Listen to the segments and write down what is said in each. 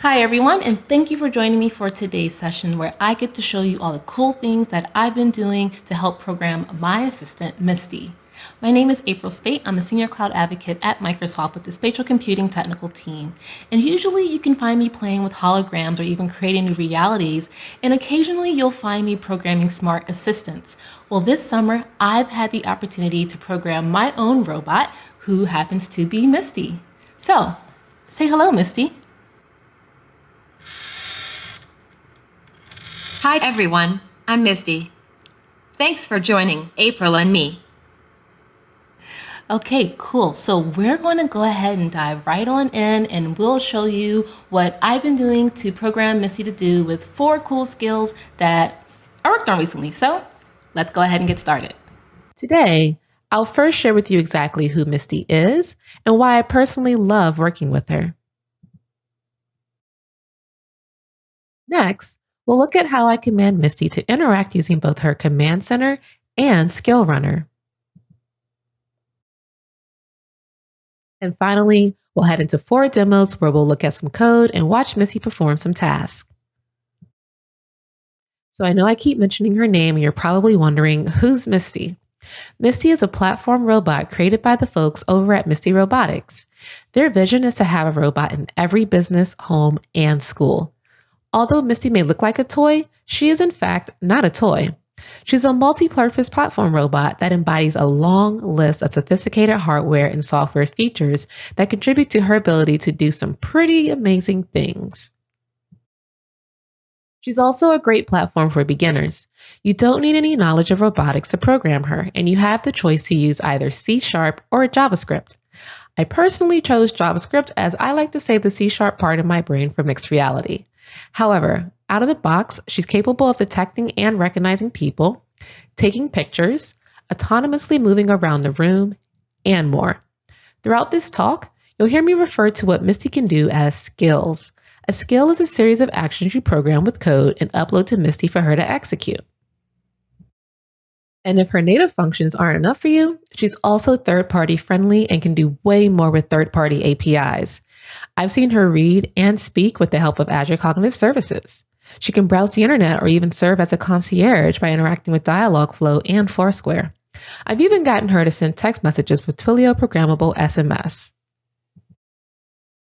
Hi everyone, and thank you for joining me for today's session where I get to show you all the cool things that I've been doing to help program my assistant, Misty. My name is April Speight. I'm a senior cloud advocate at Microsoft with the spatial computing technical team. And usually you can find me playing with holograms or even creating new realities, and occasionally you'll find me programming smart assistants. Well, this summer I've had the opportunity to program my own robot who happens to be Misty. So, say hello, Misty. Hi everyone, I'm Misty. Thanks for joining April and me. Okay, cool. So we're going to go ahead and dive right on in and we'll show you what I've been doing to program Misty to do with 4 cool skills that I worked on recently. So let's go ahead and get started. Today, I'll first share with you exactly who Misty is and why I personally love working with her. Next, we'll look at how I command Misty to interact using both her command center and skill runner. And finally, we'll head into 4 demos where we'll look at some code and watch Misty perform some tasks. So I know I keep mentioning her name and you're probably wondering, who's Misty? Misty is a platform robot created by the folks over at Misty Robotics. Their vision is to have a robot in every business, home, and school. Although Misty may look like a toy, she is in fact not a toy. She's a multi-purpose platform robot that embodies a long list of sophisticated hardware and software features that contribute to her ability to do some pretty amazing things. She's also a great platform for beginners. You don't need any knowledge of robotics to program her, and you have the choice to use either C# or JavaScript. I personally chose JavaScript as I like to save the C# part of my brain for mixed reality. However, out of the box, she's capable of detecting and recognizing people, taking pictures, autonomously moving around the room, and more. Throughout this talk, you'll hear me refer to what Misty can do as skills. A skill is a series of actions you program with code and upload to Misty for her to execute. And if her native functions aren't enough for you, she's also third-party friendly and can do way more with third-party APIs. I've seen her read and speak with the help of Azure Cognitive Services. She can browse the internet or even serve as a concierge by interacting with Dialogflow and Foursquare. I've even gotten her to send text messages with Twilio programmable SMS.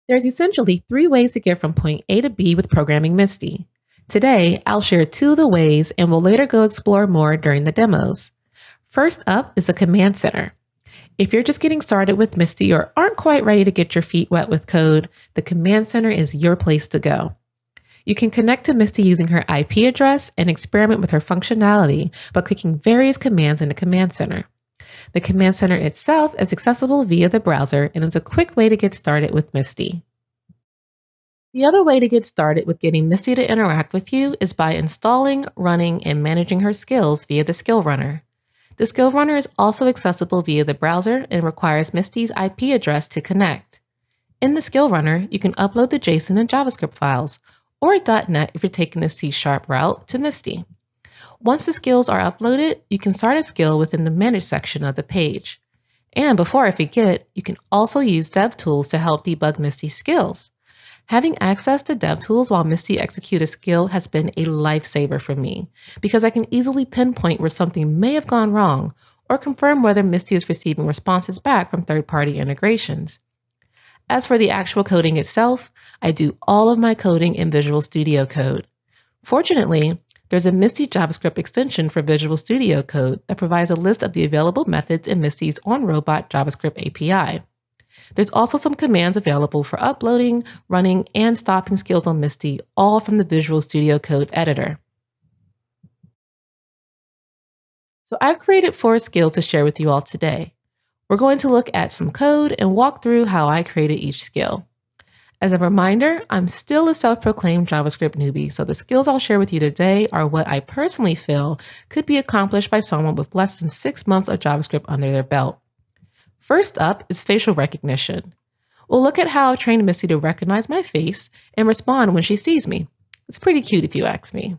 There's essentially 3 ways to get from point A to B with programming Misty. Today, I'll share 2 of the ways and we'll later go explore more during the demos. First up is the command center. If you're just getting started with Misty or aren't quite ready to get your feet wet with code, the command center is your place to go. You can connect to Misty using her IP address and experiment with her functionality by clicking various commands in the command center. The command center itself is accessible via the browser and is a quick way to get started with Misty. The other way to get started with getting Misty to interact with you is by installing, running, and managing her skills via the skill runner. The skill runner is also accessible via the browser and requires Misty's IP address to connect. In the skill runner, you can upload the JSON and JavaScript files, or .NET if you're taking the C# route, to Misty. Once the skills are uploaded, you can start a skill within the Manage section of the page. And before I forget, you can also use DevTools to help debug Misty's skills. Having access to DevTools while Misty executes a skill has been a lifesaver for me because I can easily pinpoint where something may have gone wrong or confirm whether Misty is receiving responses back from third-party integrations. As for the actual coding itself, I do all of my coding in Visual Studio Code. Fortunately, there's a Misty JavaScript extension for Visual Studio Code that provides a list of the available methods in Misty's on-robot JavaScript API. There's also some commands available for uploading, running, and stopping skills on Misty, all from the Visual Studio Code editor. So I've created 4 skills to share with you all today. We're going to look at some code and walk through how I created each skill. As a reminder, I'm still a self-proclaimed JavaScript newbie, so the skills I'll share with you today are what I personally feel could be accomplished by someone with less than 6 months of JavaScript under their belt. First up is facial recognition. We'll look at how I've trained Misty to recognize my face and respond when she sees me. It's pretty cute if you ask me.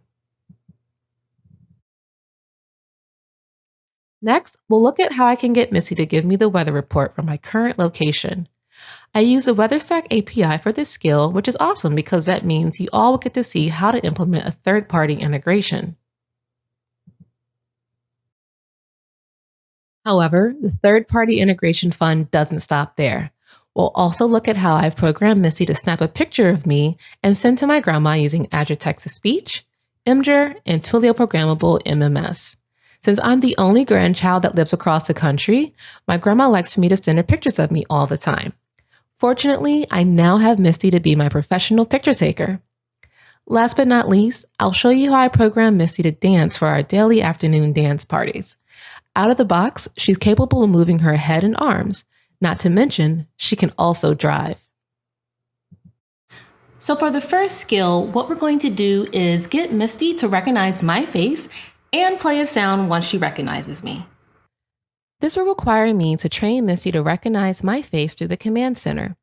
Next, we'll look at how I can get Misty to give me the weather report from my current location. I use the WeatherStack API for this skill, which is awesome because that means you all will get to see how to implement a third-party integration. However, the third-party integration fun doesn't stop there. We'll also look at how I've programmed Misty to snap a picture of me and send to my grandma using Azure Text-to-Speech, Imgur, and Twilio Programmable MMS. Since I'm the only grandchild that lives across the country, my grandma likes for me to send her pictures of me all the time. Fortunately, I now have Misty to be my professional picture taker. Last but not least, I'll show you how I program Misty to dance for our daily afternoon dance parties. Out of the box, she's capable of moving her head and arms. Not to mention, she can also drive. So for the first skill, what we're going to do is get Misty to recognize my face and play a sound once she recognizes me. This will require me to train Misty to recognize my face through the command center.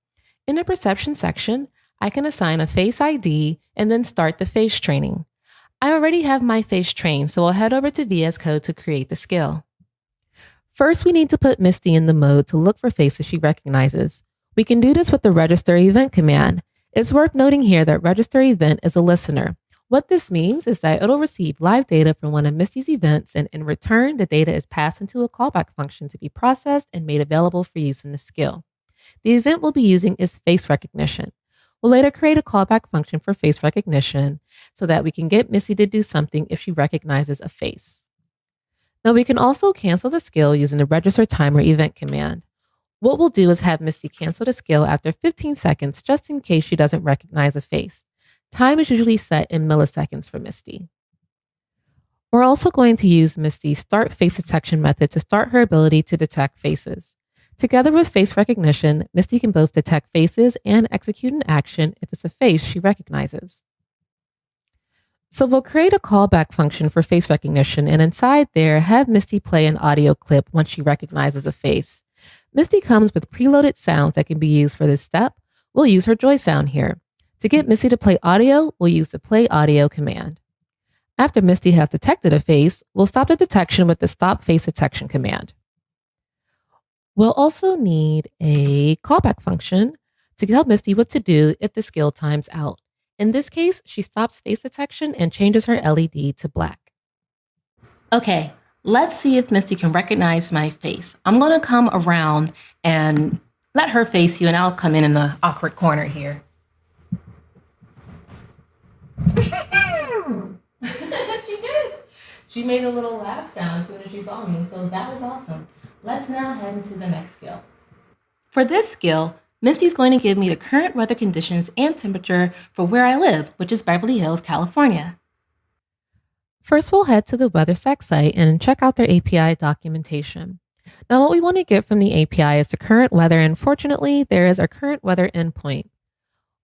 In the perception section, I can assign a face ID and then start the face training. I already have my face trained, so I'll head over to VS Code to create the skill. First, we need to put Misty in the mode to look for faces she recognizes. We can do this with the register event command. It's worth noting here that register event is a listener. What this means is that it'll receive live data from one of Misty's events, and in return, the data is passed into a callback function to be processed and made available for use in the skill. The event we'll be using is face recognition. We'll later create a callback function for face recognition so that we can get Misty to do something if she recognizes a face. Now we can also cancel the skill using the register timer event command. What we'll do is have Misty cancel the skill after 15 seconds just in case she doesn't recognize a face. Time is usually set in milliseconds for Misty. We're also going to use Misty's start face detection method to start her ability to detect faces. Together with face recognition, Misty can both detect faces and execute an action if it's a face she recognizes. So we'll create a callback function for face recognition, and inside there, have Misty play an audio clip once she recognizes a face. Misty comes with preloaded sounds that can be used for this step. We'll use her joy sound here. To get Misty to play audio, we'll use the play audio command. After Misty has detected a face, we'll stop the detection with the stop face detection command. We'll also need a callback function to tell Misty what to do if the skill times out. In this case, she stops face detection and changes her LED to black. Okay, let's see if Misty can recognize my face. I'm going to come around and let her face you, and I'll come in the awkward corner here. She did. She made a little laugh sound as soon as she saw me, so that was awesome. Let's now head into the next skill. For this skill, Misty's going to give me the current weather conditions and temperature for where I live, which is Beverly Hills, California. First, we'll head to the WeatherStack site and check out their API documentation. Now, what we want to get from the API is the current weather, and fortunately, there is our current weather endpoint.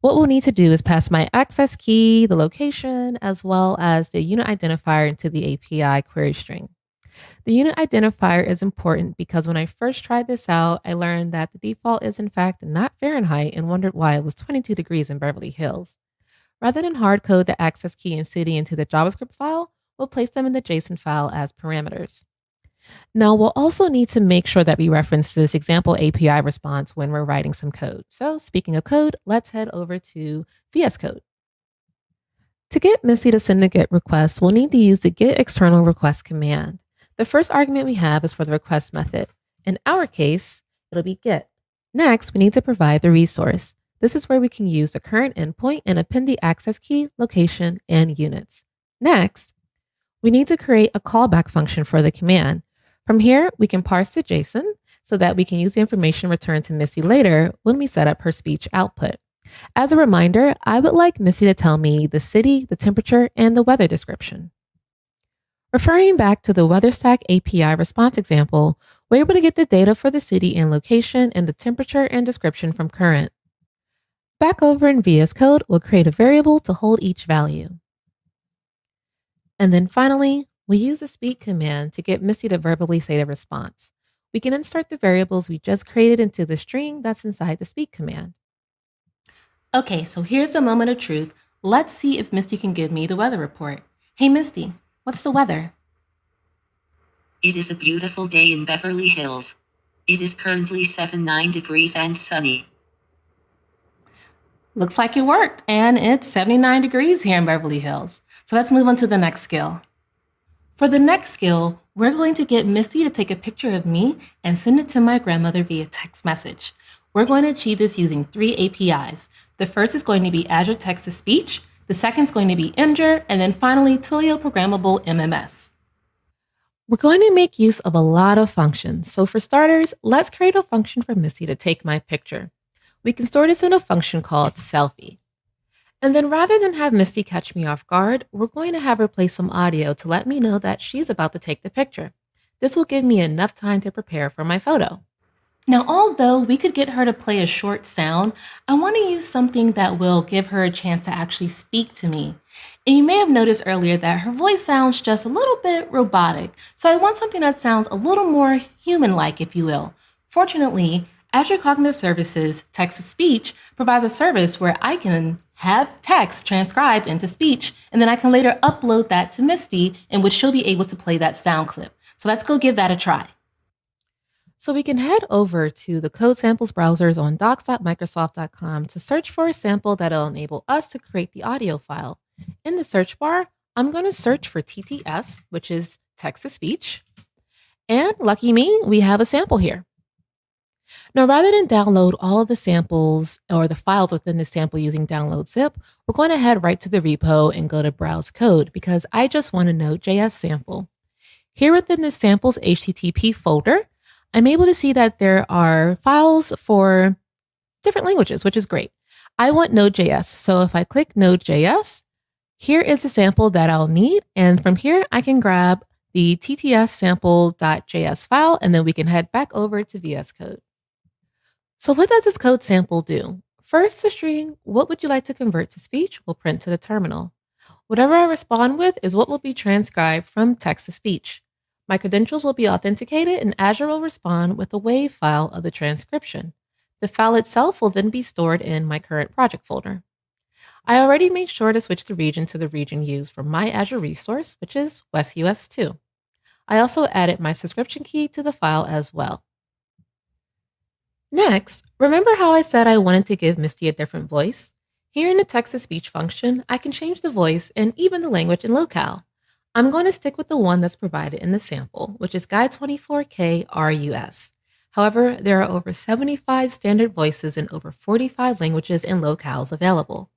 What we'll need to do is pass my access key, the location, as well as the unit identifier into the API query string. The unit identifier is important because when I first tried this out, I learned that the default is in fact not Fahrenheit and wondered why it was 22 degrees in Beverly Hills. Rather than hard code the access key and city into the JavaScript file, we'll place them in the JSON file as parameters. Now, we'll also need to make sure that we reference this example API response when we're writing some code. So speaking of code, let's head over to VS Code. To get Misty to send a GET request, we'll need to use the get external request command. The first argument we have is for the request method. In our case, it'll be get. Next, we need to provide the resource. This is where we can use the current endpoint and append the access key, location, and units. Next, we need to create a callback function for the command. From here, we can parse the JSON so that we can use the information returned to Misty later when we set up her speech output. As a reminder, I would like Misty to tell me the city, the temperature, and the weather description. Referring back to the WeatherStack API response example, we're able to get the data for the city and location and the temperature and description from current. Back over in VS Code, we'll create a variable to hold each value. And then finally, we use the speak command to get Misty to verbally say the response. We can insert the variables we just created into the string that's inside the speak command. Okay, so here's the moment of truth. Let's see if Misty can give me the weather report. Hey Misty, what's the weather? It is a beautiful day in Beverly Hills. It is currently 79 degrees and sunny. Looks like it worked, and it's 79 degrees here in Beverly Hills. So let's move on to the next skill. For the next skill, we're going to get Misty to take a picture of me and send it to my grandmother via text message. We're going to achieve this using 3 APIs. The first is going to be Azure Text-to-Speech, the second is going to be Imgur, and then finally Twilio Programmable MMS. We're going to make use of a lot of functions. So for starters, let's create a function for Misty to take my picture. We can store this in a function called selfie. And then rather than have Misty catch me off guard, we're going to have her play some audio to let me know that she's about to take the picture. This will give me enough time to prepare for my photo. Now, although we could get her to play a short sound, I want to use something that will give her a chance to actually speak to me. And you may have noticed earlier that her voice sounds just a little bit robotic. So I want something that sounds a little more human-like, if you will. Fortunately, Azure Cognitive Services Text-to-Speech provides a service where I can have text transcribed into speech, and then I can later upload that to Misty, in which she'll be able to play that sound clip. So let's go give that a try. So we can head over to the code samples browsers on docs.microsoft.com to search for a sample that'll enable us to create the audio file. In the search bar, I'm going to search for TTS, which is text-to-speech. And lucky me, we have a sample here. Now, rather than download all of the samples or the files within the sample using download zip, we're going to head right to the repo and go to browse code because I just want a node.js sample. Here within the samples HTTP folder, I'm able to see that there are files for different languages, which is great. I want node.js. So if I click node.js, here is the sample that I'll need. And from here, I can grab the tts sample.js file, and then we can head back over to VS Code. So what does this code sample do? First, the string, what would you like to convert to speech, will print to the terminal. Whatever I respond with is what will be transcribed from text to speech. My credentials will be authenticated, and Azure will respond with a WAV file of the transcription. The file itself will then be stored in my current project folder. I already made sure to switch the region to the region used for my Azure resource, which is West US 2. I also added my subscription key to the file as well. Next, remember how I said I wanted to give Misty a different voice? Here in the text-to-speech function, I can change the voice and even the language and locale. I'm going to stick with the one that's provided in the sample, which is Guy24K RUS. However, there are over 75 standard voices in over 45 languages and locales available.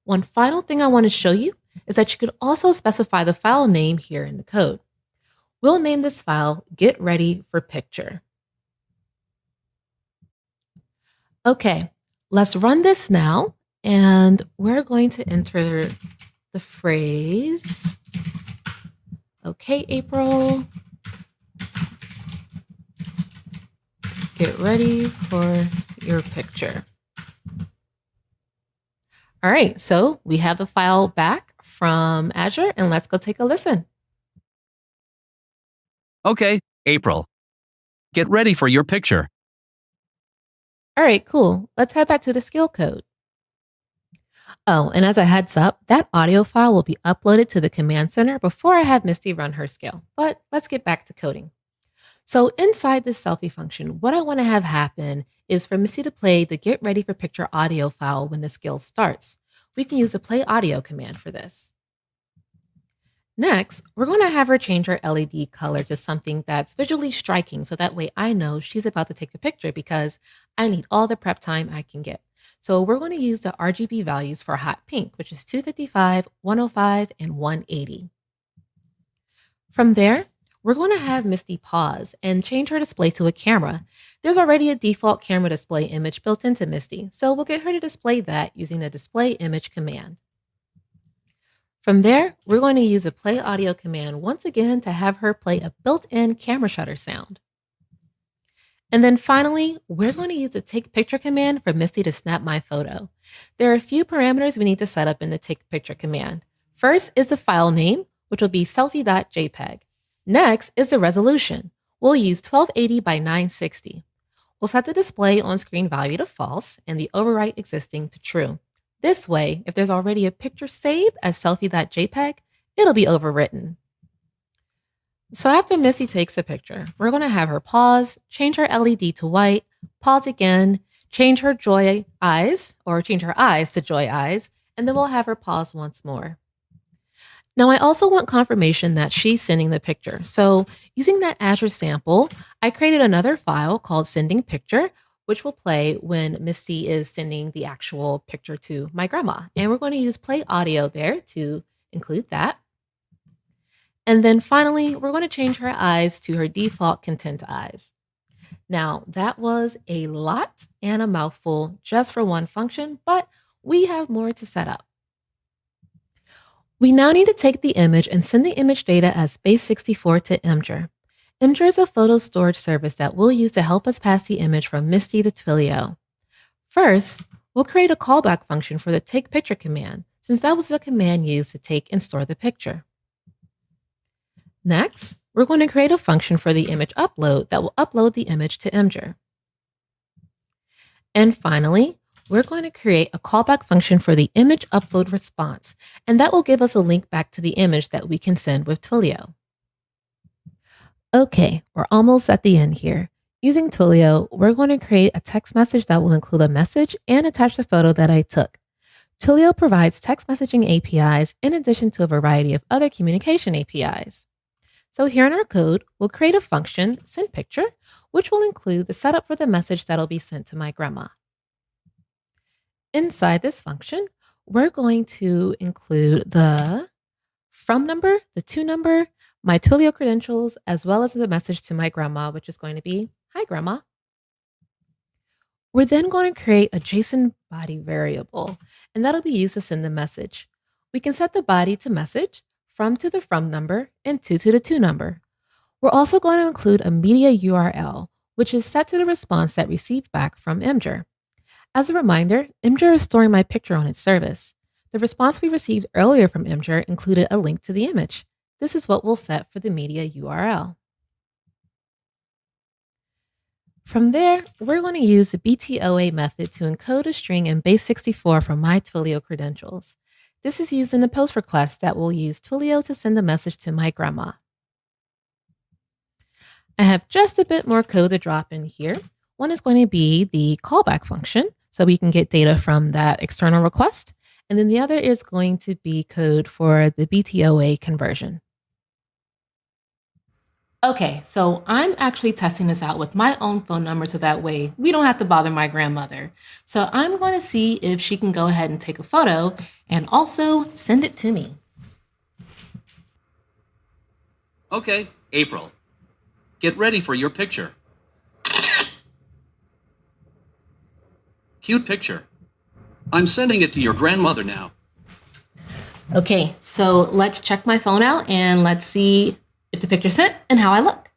One final thing I want to show you is that you could also specify the file name here in the code. We'll name this file Get Ready for Picture. Okay, let's run this now, and we're going to enter the phrase, okay, April, get ready for your picture. All right, so we have the file back from Azure, and let's go take a listen. Okay, April, get ready for your picture. All right, cool. Let's head back to the skill code. Oh, and as a heads up, that audio file will be uploaded to the command center before I have Misty run her skill. But let's get back to coding. So inside this selfie function, what I want to have happen is for Misty to play the Get Ready for Picture audio file when the skill starts. We can use the play audio command for this. Next, we're going to have her change her LED color to something that's visually striking, so that way I know she's about to take the picture because I need all the prep time I can get. So we're going to use the RGB values for hot pink, which is 255, 105, and 180. From there, we're going to have Misty pause and change her display to a camera. There's already a default camera display image built into Misty, so we'll get her to display that using the display image command. From there, we're going to use a play audio command once again to have her play a built-in camera shutter sound. And then finally, we're going to use the take picture command for Misty to snap my photo. There are a few parameters we need to set up in the take picture command. First is the file name, which will be selfie.jpg. Next is the resolution. We'll use 1280 by 960. We'll set the display on screen value to false and the overwrite existing to true. This way, if there's already a picture saved as selfie.jpg, it'll be overwritten. So after Misty takes a picture, we're going to have her pause, change her LED to white, pause again, change her joy eyes, or change her eyes to joy eyes, and then we'll have her pause once more. Now, I also want confirmation that she's sending the picture. So using that Azure sample, I created another file called sending picture, which will play when Misty is sending the actual picture to my grandma. And we're going to use play audio there to include that. And then finally, we're going to change her eyes to her default content eyes. Now, that was a lot and a mouthful just for one function, but we have more to set up. We now need to take the image and send the image data as base64 to Imgur. Imgur is a photo storage service that we'll use to help us pass the image from Misty to Twilio. First, we'll create a callback function for the take picture command, since that was the command used to take and store the picture. Next, we're going to create a function for the image upload that will upload the image to Imgur. And finally, we're going to create a callback function for the image upload response, and that will give us a link back to the image that we can send with Twilio. Okay, we're almost at the end here. Using Twilio, we're going to create a text message that will include a message and attach the photo that I took. Twilio provides text messaging APIs in addition to a variety of other communication APIs. So here in our code, we'll create a function, sendPicture, which will include the setup for the message that'll be sent to my grandma. Inside this function, we're going to include the from number, the to number, my Twilio credentials, as well as the message to my grandma, which is going to be, "Hi, Grandma." We're then going to create a JSON body variable, and that'll be used to send the message. We can set the body to message, from to the from number, and to the to number. We're also going to include a media URL, which is set to the response that received back from Imgur. As a reminder, Imgur is storing my picture on its service. The response we received earlier from Imgur included a link to the image. This is what we'll set for the media URL. From there, we're going to use the BTOA method to encode a string in base64 from my Twilio credentials. This is used in the post request that will use Twilio to send the message to my grandma. I have just a bit more code to drop in here. One is going to be the callback function, so we can get data from that external request. And then the other is going to be code for the BTOA conversion. Okay, so I'm actually testing this out with my own phone number so that way we don't have to bother my grandmother. So I'm going to see if she can go ahead and take a photo and also send it to me. Okay, April. Get ready for your picture. Cute picture. I'm sending it to your grandmother now. Okay, so let's check my phone out and let's see if the picture's sent and how I look.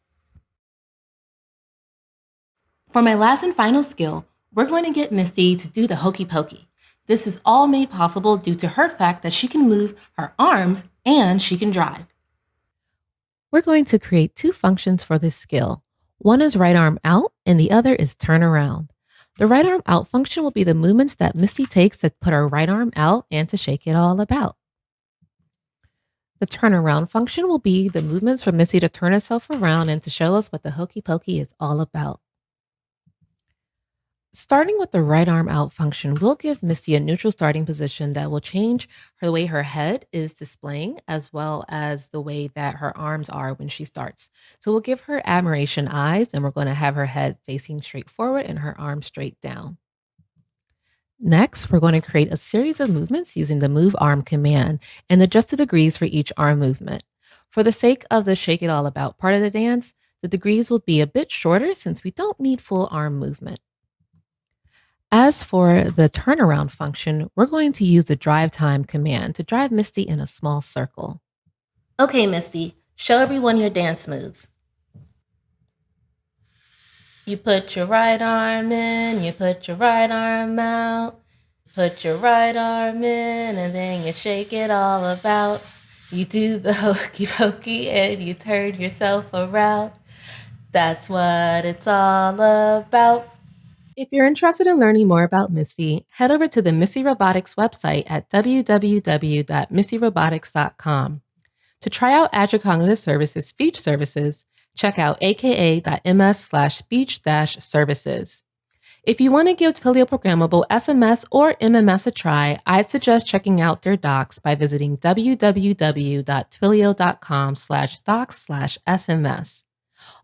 For my last and final skill, we're going to get Misty to do the hokey pokey. This is all made possible due to her fact that she can move her arms and she can drive. We're going to create two functions for this skill. One is right arm out and the other is turn around. The right arm out function will be the movements that Misty takes to put her right arm out and to shake it all about. The turnaround function will be the movements for Misty to turn herself around and to show us what the hokey pokey is all about. Starting with the right arm out function, we'll give Misty a neutral starting position that will change the way her head is displaying as well as the way that her arms are when she starts. So we'll give her admiration eyes and we're going to have her head facing straight forward and her arms straight down. Next, we're going to create a series of movements using the move arm command and adjust the degrees for each arm movement. For the sake of the shake it all about part of the dance, the degrees will be a bit shorter since we don't need full arm movement. As for the turnaround function, we're going to use the drive time command to drive Misty in a small circle. Okay, Misty, show everyone your dance moves. You put your right arm in, you put your right arm out. Put your right arm in and then you shake it all about. You do the hokey pokey and you turn yourself around. That's what it's all about. If you're interested in learning more about Misty, head over to the Misty Robotics website at www.mistyrobotics.com. To try out Azure Cognitive Services speech services, check out aka.ms/speech-services. If you want to give Twilio Programmable SMS or MMS a try, I'd suggest checking out their docs by visiting www.twilio.com/docs/SMS.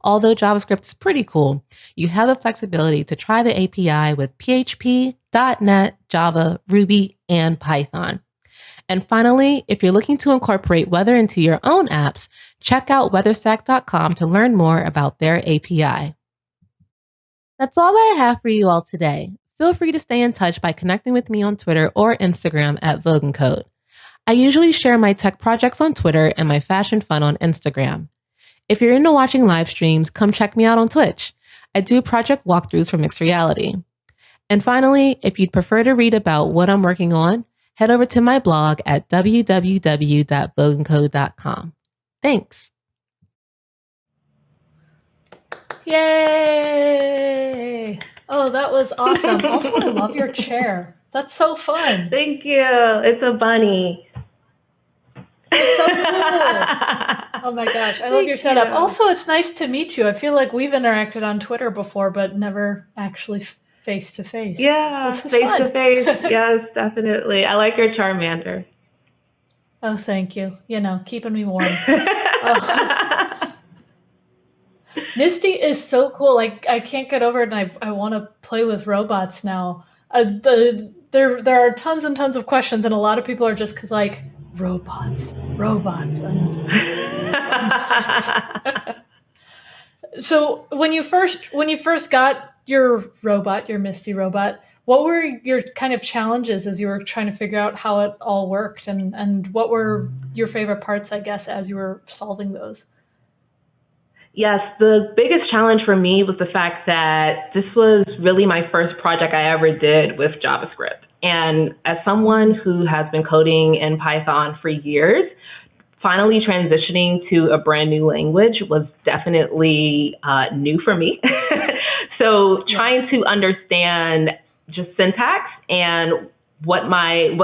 Although JavaScript is pretty cool, you have the flexibility to try the API with PHP, .NET, Java, Ruby, and Python. And finally, if you're looking to incorporate weather into your own apps, check out weatherstack.com to learn more about their API. That's all that I have for you all today. Feel free to stay in touch by connecting with me on Twitter or Instagram at Vogue and Code. I usually share my tech projects on Twitter and my fashion fun on Instagram. If you're into watching live streams, come check me out on Twitch. I do project walkthroughs for Mixed Reality. And finally, if you'd prefer to read about what I'm working on, head over to my blog at www.vogueandcode.com. Thanks. Yay! Oh, that was awesome. Also, I love your chair. That's so fun. Thank you. It's a bunny. It's so cool. Oh my gosh, I love your setup. you. Also, it's nice to meet you. I feel like we've interacted on Twitter before, but never actually face to face. Yeah, So this is face fun. to face. Yes, definitely. I like your Charmander. Oh, thank you. You know, keeping me warm. Misty is so cool. Like, I can't get over it, and I want to play with robots now. There are tons and tons of questions, and a lot of people are just like, robots. And so when you first got your robot, your Misty robot, what were your kind of challenges as you were trying to figure out how it all worked, and what were your favorite parts, I guess, as you were solving those? Yes, the biggest challenge for me was the fact that this was really my first project I ever did with JavaScript. And as someone who has been coding in Python for years, finally transitioning to a brand new language was definitely new for me. So trying to understand just syntax and what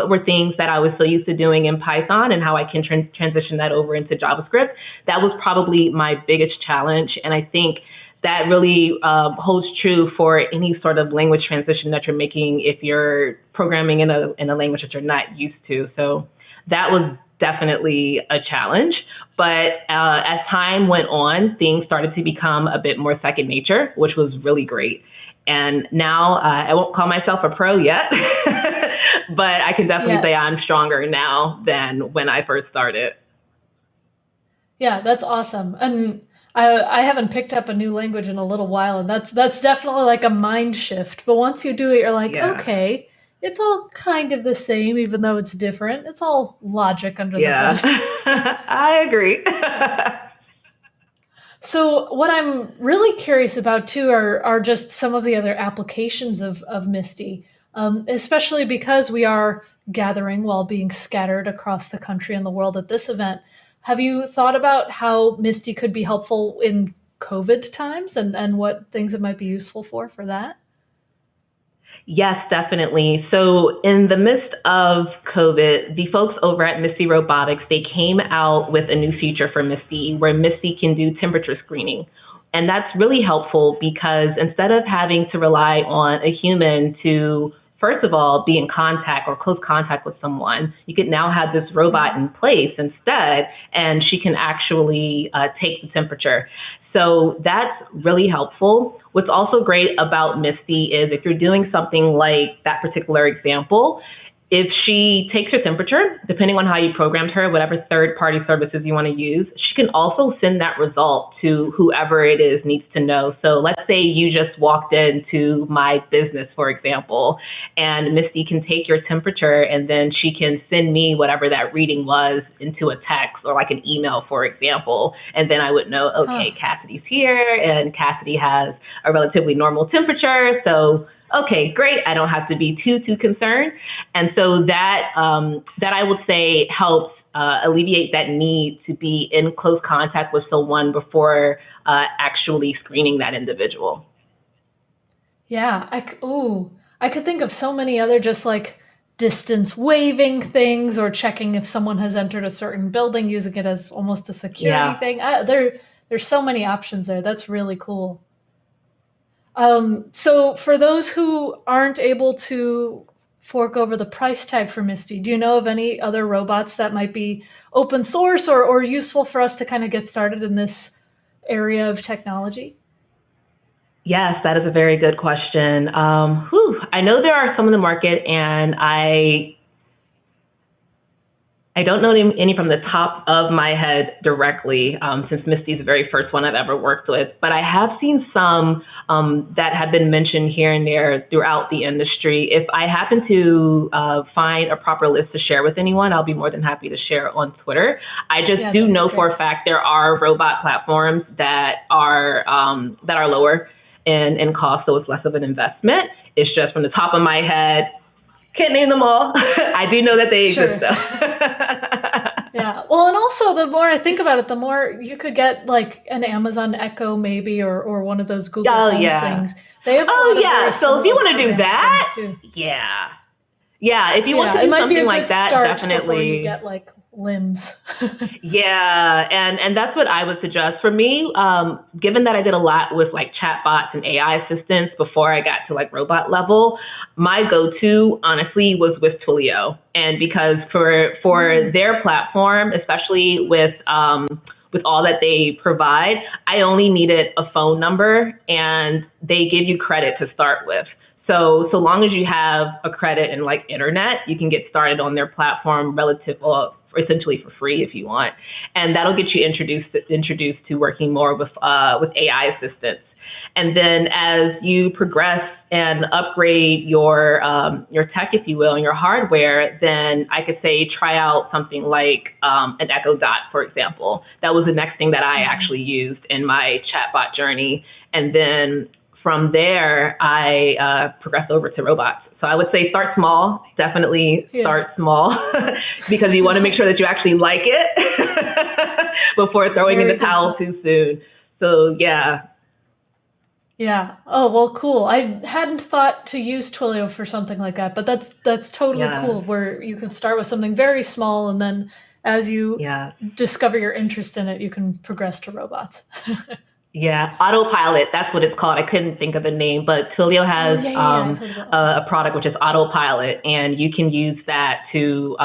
were things that I was so used to doing in Python and how I can transition that over into JavaScript, that was probably my biggest challenge. And I think that really holds true for any sort of language transition that you're making if you're programming in a language that you're not used to. So that was definitely a challenge. But as time went on, things started to become a bit more second nature, which was really great. And now I won't call myself a pro yet, but I can definitely say I'm stronger now than when I first started. Yeah, that's awesome. And I haven't picked up a new language in a little while, and that's definitely like a mind shift. But once you do it, you're like, okay, it's all kind of the same, even though it's different. It's all logic under the hood. I agree. So what I'm really curious about too are just some of the other applications of Misty, especially because we are gathering while being scattered across the country and the world at this event. Have you thought about how Misty could be helpful in COVID times and what things it might be useful for that? Yes, definitely. So in the midst of COVID, the folks over at Misty Robotics, they came out with a new feature for Misty where Misty can do temperature screening. And that's really helpful because instead of having to rely on a human to, first of all, be in contact or close contact with someone, you can now have this robot in place instead, and she can actually take the temperature. So that's really helpful. What's also great about Misty is if you're doing something like that particular example, if she takes your temperature, depending on how you programmed her, whatever third-party services you want to use, she can also send that result to whoever it is needs to know. So let's say you just walked into my business, for example, and Misty can take your temperature and then she can send me whatever that reading was into a text or like an email, for example. And then I would know, okay, Cassidy's here and Cassidy has a relatively normal temperature. So okay, great. I don't have to be too concerned. And so that I would say helps alleviate that need to be in close contact with someone before actually screening that individual. Yeah. I could think of so many other just like distance waving things or checking if someone has entered a certain building, using it as almost a security thing. There's so many options there. That's really cool. So for those who aren't able to fork over the price tag for Misty, do you know of any other robots that might be open source or useful for us to kind of get started in this area of technology? Yes, that is a very good question. I know there are some in the market, and I don't know any from the top of my head directly, since Misty is the very first one I've ever worked with. But I have seen some that have been mentioned here and there throughout the industry. If I happen to find a proper list to share with anyone, I'll be more than happy to share on Twitter. I just do know for a fact there are robot platforms that are lower in cost, so it's less of an investment. It's just from the top of my head. Can't name them all. I do know that they exist, though. Yeah. Well, and also the more I think about it, the more you could get like an Amazon Echo maybe, or one of those Google Home things. They have so if you want to do that, if you want to do something like that, definitely. Before you get like limbs. And that's what I would suggest. For me, given that I did a lot with like chatbots and AI assistants before I got to like robot level, my go-to honestly was with Twilio. And because for their platform, especially with all that they provide, I only needed a phone number, and they give you credit to start with. So long as you have a credit and like internet, you can get started on their platform essentially for free if you want, and that'll get you introduced to working more with AI assistants. And then as you progress and upgrade your tech, if you will, and your hardware, then I could say try out something like an Echo Dot, for example. That was the next thing that I actually used in my chatbot journey, and then from there, I progressed over to robots. So I would say start small, definitely start small, because you want to make sure that you actually like it before throwing in the towel too soon. So yeah. Yeah. Oh, well, cool. I hadn't thought to use Twilio for something like that, but that's totally cool, where you can start with something very small, and then as you discover your interest in it, you can progress to robots. Yeah, Autopilot, that's what it's called. I couldn't think of the name, but Twilio has a product which is Autopilot, and you can use that to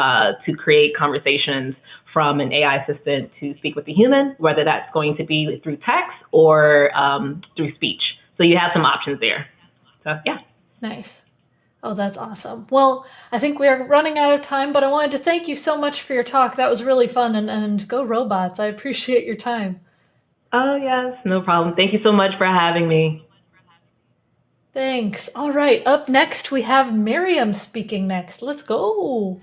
create conversations from an AI assistant to speak with a human, whether that's going to be through text or through speech. So you have some options there. So yeah. Nice. Oh, that's awesome. Well, I think we are running out of time, but I wanted to thank you so much for your talk. That was really fun, and go robots. I appreciate your time. Oh, yes, no problem. Thank you so much for having me. Thanks. All right, up next, we have Miriam speaking next. Let's go.